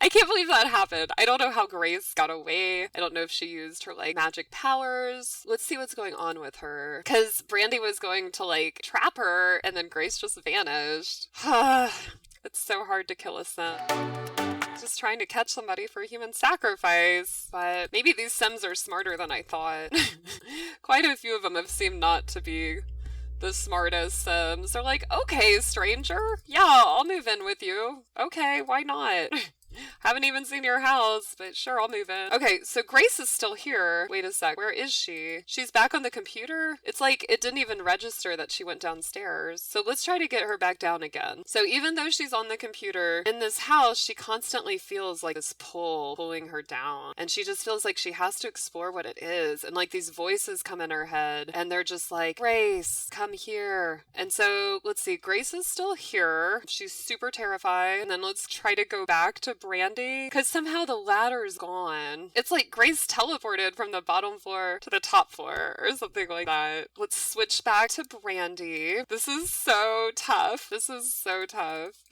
I can't believe that happened. I don't know how Grace got away. I don't know if she used her, like, magic powers. Let's see what's going on with her. Because Brandy was going to, like, trap her, and then Grace just vanished. It's so hard to kill a sim. Just trying to catch somebody for a human sacrifice. But maybe these sims are smarter than I thought. Quite a few of them have seemed not to be the smartest sims. They're like, okay, stranger. Yeah, I'll move in with you. Okay, why not? Haven't even seen your house, but sure, I'll move in. Okay, so Grace is still here. Wait a sec, where is she? She's back on the computer? It's like it didn't even register that she went downstairs. So let's try to get her back down again. So even though she's on the computer, in this house, she constantly feels like this pull pulling her down. And she just feels like she has to explore what it is. And like these voices come in her head, and they're just like, Grace, come here. And so let's see, Grace is still here. She's super terrified. And then let's try to go back to Brandy, because somehow the ladder's gone. It's like Grace teleported from the bottom floor to the top floor or something like that. Let's switch back to Brandy. This is so tough. This is so tough.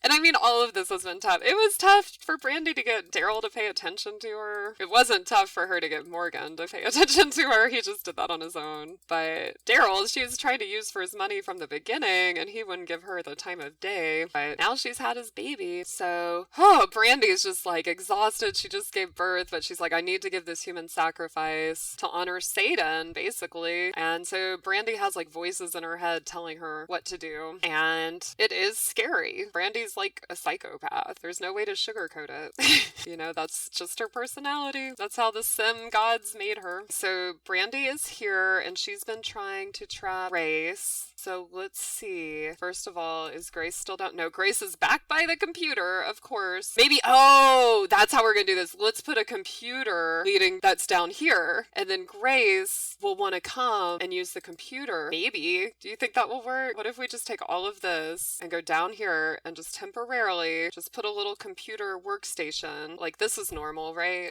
And I mean, all of this has been tough. It was tough for Brandy to get Daryl to pay attention to her. It wasn't tough for her to get Morgan to pay attention to her. He just did that on his own. But Daryl, she was trying to use for his money from the beginning, and he wouldn't give her the time of day. But now she's had his baby. So, Brandy's just like exhausted. She just gave birth, but she's like, I need to give this human sacrifice to honor Satan, basically. And so Brandy has like voices in her head telling her what to do. And it is scary. Brandy's like a psychopath. There's no way to sugarcoat it. You know, that's just her personality. That's how the sim gods made her. So Brandy is here, and she's been trying to trap Grace. So let's see. First of all, is Grace still down? No, Grace is back by the computer, of course. Maybe, that's how we're gonna do this. Let's put a computer leading that's down here, and then Grace will want to come and use the computer. Maybe. Do you think that will work? What if we just take all of this and go down here and just temporarily just put a little computer workstation? Like, this is normal, right?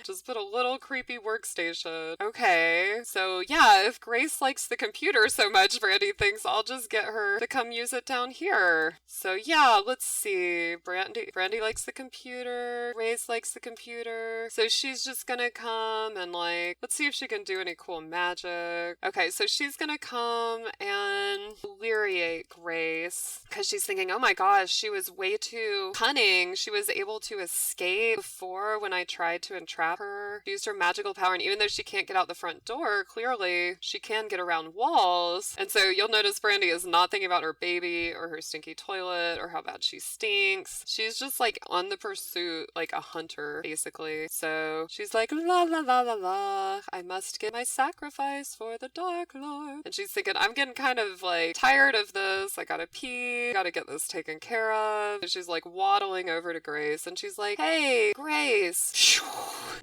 Just put a little creepy workstation. Okay. So yeah, if Grace likes the computer so much, Brandy thinks I'll just get her to come use it down here. So yeah, let's see. Brandy likes the computer. Grace likes the computer. So she's just gonna come and like, let's see if she can do any cool magic. Okay, so she's gonna come and deliriate Grace because she's thinking, oh my gosh, she was way too cunning. She was able to escape before when I tried to entrap her. She used her magical power, and even though she can't get out the front door, clearly she can get around walls. And so you'll notice Brandy is not thinking about her baby or her stinky toilet or how bad she stinks. She's just like on the pursuit, like a hunter, basically. So she's like, la la la la la, I must give my sacrifice for the Dark Lord. And she's thinking, I'm getting kind of like tired of this. I gotta pee, gotta get this taken care of. And she's like waddling over to Grace, and she's like, hey, Grace,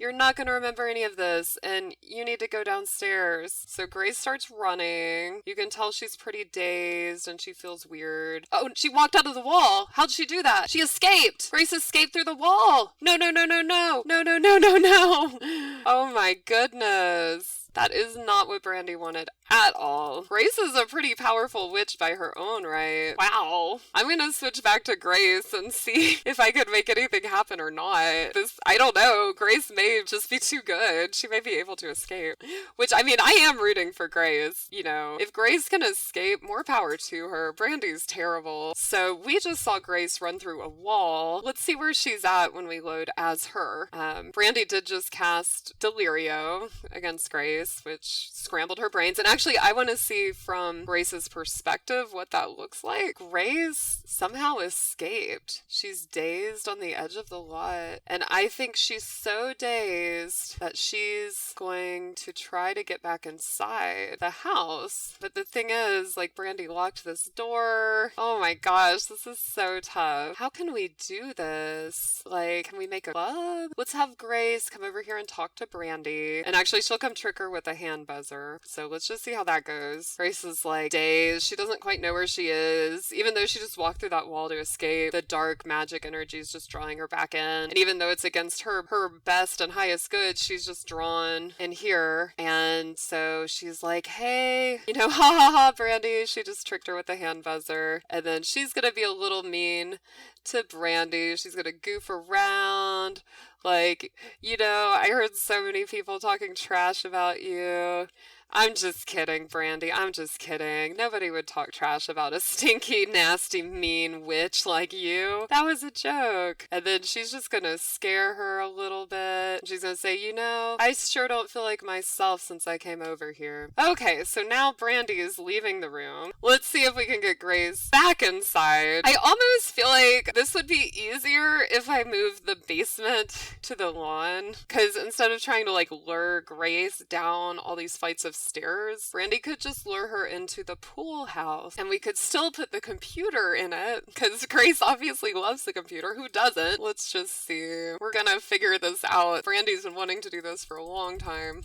you're not gonna remember any of this, and you need to go downstairs. So Grace starts running. You can tell she's pretty dazed, and she feels weird. Oh, she walked out of the wall. How'd she do that? She escaped. Grace escaped through the wall. No, no, no, no, no. No, no, no, no, no. Oh my goodness. That is not what Brandy wanted at all. Grace is a pretty powerful witch by her own right. Wow. I'm gonna switch back to Grace and see if I could make anything happen or not. I don't know. Grace may just be too good. She may be able to escape. Which, I mean, I am rooting for Grace. You know, if Grace can escape, more power to her. Brandy's terrible. So we just saw Grace run through a wall. Let's see where she's at when we load as her. Brandy did just cast Delirio against Grace, which scrambled her brains. And actually, I want to see from Grace's perspective what that looks like. Grace somehow escaped. She's dazed on the edge of the lot. And I think she's so dazed that she's going to try to get back inside the house. But the thing is, like, Brandy locked this door. Oh my gosh, this is so tough. How can we do this? Like, can we make a club? Let's have Grace come over here and talk to Brandy. And actually, she'll come trick her with a hand buzzer. So let's just see how that goes. Grace is like dazed. She doesn't quite know where she is. Even though she just walked through that wall to escape, the dark magic energy is just drawing her back in. And even though it's against her best and highest good, she's just drawn in here. And so she's like, hey, you know, ha ha ha, Brandy. She just tricked her with a hand buzzer. And then she's gonna be a little mean to Brandy. She's gonna goof around. Like, I heard so many people talking trash about you. I'm just kidding, Brandy. I'm just kidding. Nobody would talk trash about a stinky, nasty, mean witch like you. That was a joke. And then she's just gonna scare her a little bit. She's gonna say, I sure don't feel like myself since I came over here. Okay, so now Brandy is leaving the room. Let's see if we can get Grace back inside. I almost feel like this would be easier if I moved the basement to the lawn. Because instead of trying to lure Grace down all these flights of stairs, Brandy could just lure her into the pool house and we could still put the computer in it because Grace obviously loves the computer. Who doesn't? Let's just see. We're gonna figure this out. Brandy's been wanting to do this for a long time.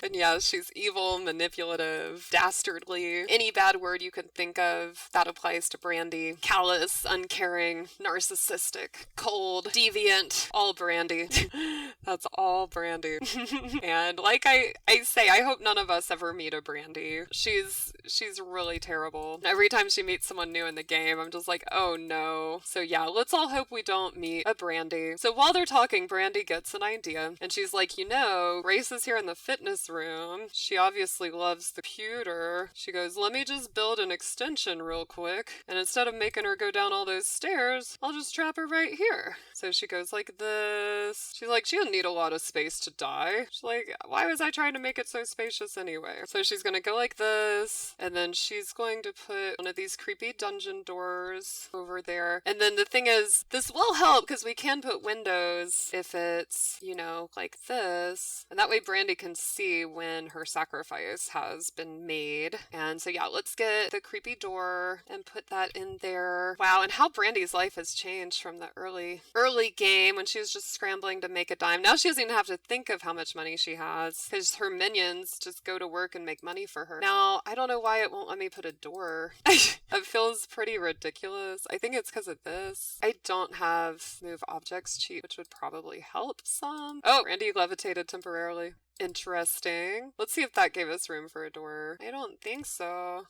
And yeah, she's evil, manipulative, dastardly. Any bad word you can think of, that applies to Brandy. Callous, uncaring, narcissistic, cold, deviant, all Brandy. That's all Brandy. And like I say, I hope none of us ever meet a Brandy. She's really terrible. Every time she meets someone new in the game, I'm just like, oh no. So yeah, let's all hope we don't meet a Brandy. So while they're talking, Brandy gets an idea. And she's like, Grace is here in the fitness room. She obviously loves the computer. She goes, let me just build an extension real quick. And instead of making her go down all those stairs, I'll just trap her right here. So she goes like this. She's like, she doesn't need a lot of space to die. She's like, why was I trying to make it so spacious anyway? So she's gonna go like this. And then she's going to put one of these creepy dungeon doors over there. And then the thing is, this will help because we can put windows if it's, like this. And that way Brandy can see when her sacrifice has been made. And so yeah, let's get the creepy door and put that in there. Wow, and how Brandy's life has changed from the early game when she was just scrambling to make a dime. Now she doesn't even have to think of how much money she has because her minions just go to work and make money for her. Now, I don't know why it won't let me put a door. It feels pretty ridiculous. I think it's because of this. I don't have move objects cheat, which would probably help some. Oh, Brandy levitated temporarily. Interesting. Let's see if that gave us room for a door. I don't think so.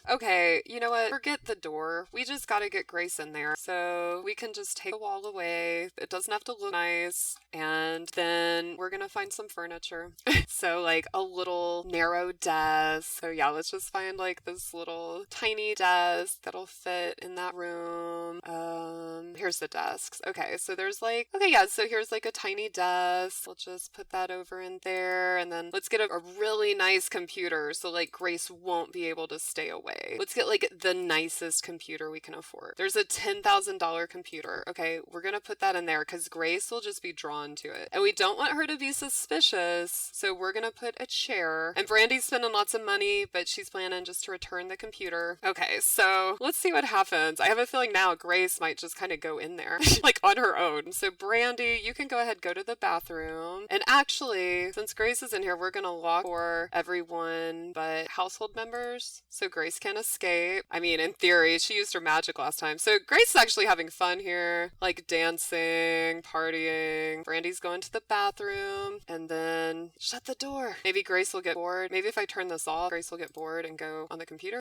Okay, you know what? Forget the door. We just gotta get Grace in there. So we can just take the wall away. It doesn't have to look nice. And then we're gonna find some furniture. So like a little narrow desk. So yeah, let's just find like this little tiny desk that'll fit in that room. Here's the desks. Okay, so there's like, okay, yeah, so here's like a tiny desk. We'll just put that over in there, and then let's get a really nice computer so like Grace won't be able to stay away. Let's get like the nicest computer we can afford. There's a $10,000 computer. Okay, we're gonna put that in there because Grace will just be drawn to it. And we don't want her to be suspicious, so we're gonna put a chair. And Brandy's spending lots of money, but she's planning just to return the computer. Okay, so let's see what happens. I have a feeling now Grace might just kind of go in there like on her own. So Brandy, you can go ahead, go to the bathroom. And actually, since Grace is in here, we're gonna lock for everyone but household members so Grace can't escape. I mean, in theory, she used her magic last time. So Grace is actually having fun here, like dancing, partying. Brandy's going to the bathroom and then shut the door. Maybe Grace will get bored. Maybe if I turn this off, Grace will get bored and go on the computer.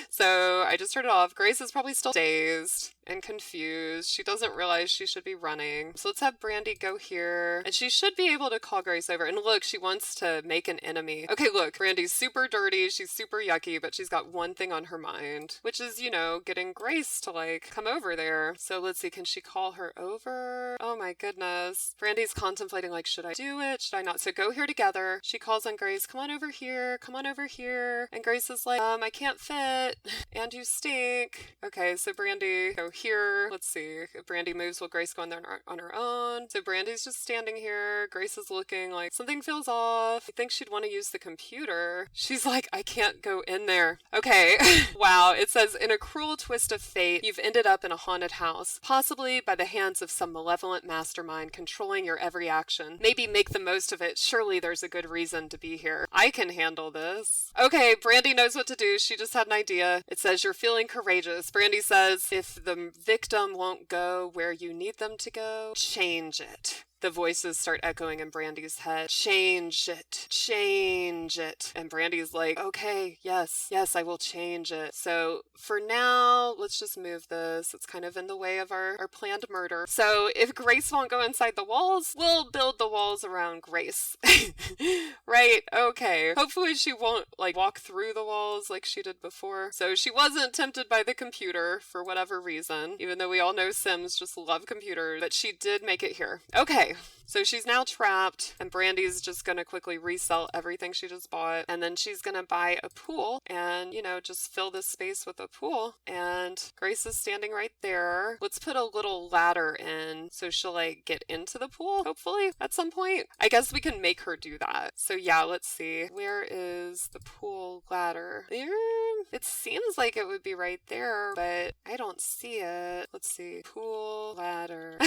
So I just turned it off. Grace is probably still dazed and confused. She doesn't realize she should be running. So let's have Brandy go here and she should be able to call Grace over. And look, she wants to make an enemy. Okay, look, Brandy's super dirty. She's super yucky, but she's got one thing on her mind, which is, getting Grace to like come over there. So let's see, can she call her over? Oh my goodness. Brandy's contemplating like, should I do it? Should I not? So go here together. She calls on Grace, come on over here. Come on over here. And Grace is like, I can't fit and you stink. Okay, so Brandy, go here. Let's see. If Brandy moves, will Grace go in there on her own? So Brandy's just standing here. Grace is looking like something feels off. I think she'd want to use the computer. She's like, I can't go in there. Okay. Wow. It says, in a cruel twist of fate, you've ended up in a haunted house, possibly by the hands of some malevolent mastermind controlling your every action. Maybe make the most of it. Surely there's a good reason to be here. I can handle this. Okay. Brandy knows what to do. She just had an idea. It says, you're feeling courageous. Brandy says, if the victim won't go where you need them to go, change it. The voices start echoing in Brandy's head. Change it. Change it. And Brandy's like, okay, yes, I will change it. So for now, let's just move this. It's kind of in the way of our planned murder. So if Grace won't go inside the walls, we'll build the walls around Grace. Right? Okay. Hopefully she won't like walk through the walls like she did before. So she wasn't tempted by the computer for whatever reason, even though we all know Sims just love computers, but she did make it here. Okay. So she's now trapped, and Brandy's just gonna quickly resell everything she just bought, and then she's gonna buy a pool and, you know, just fill this space with a pool. And Grace is standing right there. Let's put a little ladder in so she'll like get into the pool, hopefully, at some point. I guess we can make her do that. So yeah, let's see. Where is the pool ladder? There? It seems like it would be right there, but I don't see it. Let's see. Pool ladder.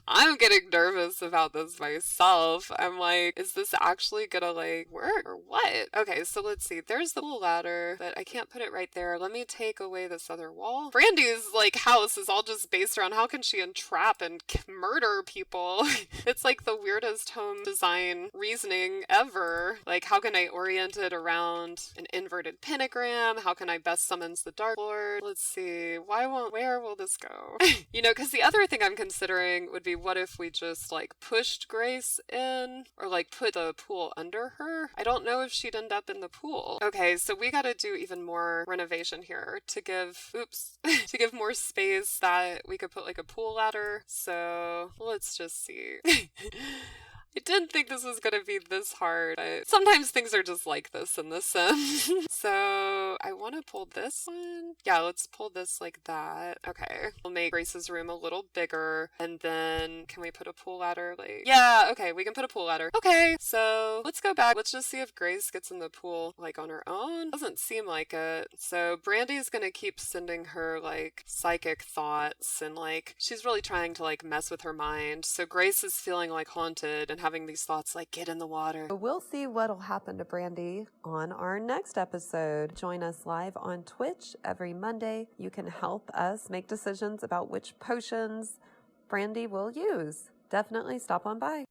I'm getting nervous about this myself. I'm like, is this actually gonna like work or what? Okay, so let's see. There's the pool ladder, but I can't put it right there. Let me take away this other wall. Brandy's like house is all just based around how can she entrap and murder people. It's like the weirdest home design reasoning ever. Like, how can I orient it around an inverted pentagram? How can I best summons the Dark Lord? Let's see. Where will this go? You know, because the other thing I'm considering would be what if we just like pushed Grace in or like put the pool under her? I don't know if she'd end up in the pool. Okay, so we gotta do even more renovation here to give, to give more space that we could put like a pool ladder. So let's just see. I didn't think this was going to be this hard, but sometimes things are just like this in The Sims. So I want to pull this one. Yeah, let's pull this like that. Okay. We'll make Grace's room a little bigger. And then can we put a pool ladder? Like, yeah, okay, we can put a pool ladder. Okay, so let's go back. Let's just see if Grace gets in the pool like on her own. Doesn't seem like it. So Brandy's going to keep sending her like psychic thoughts and like she's really trying to like mess with her mind. So Grace is feeling like haunted and having these thoughts like, get in the water. We'll see what'll happen to Brandy on our next episode. Join us live on Twitch every Monday. You can help us make decisions about which potions Brandy will use. Definitely stop on by.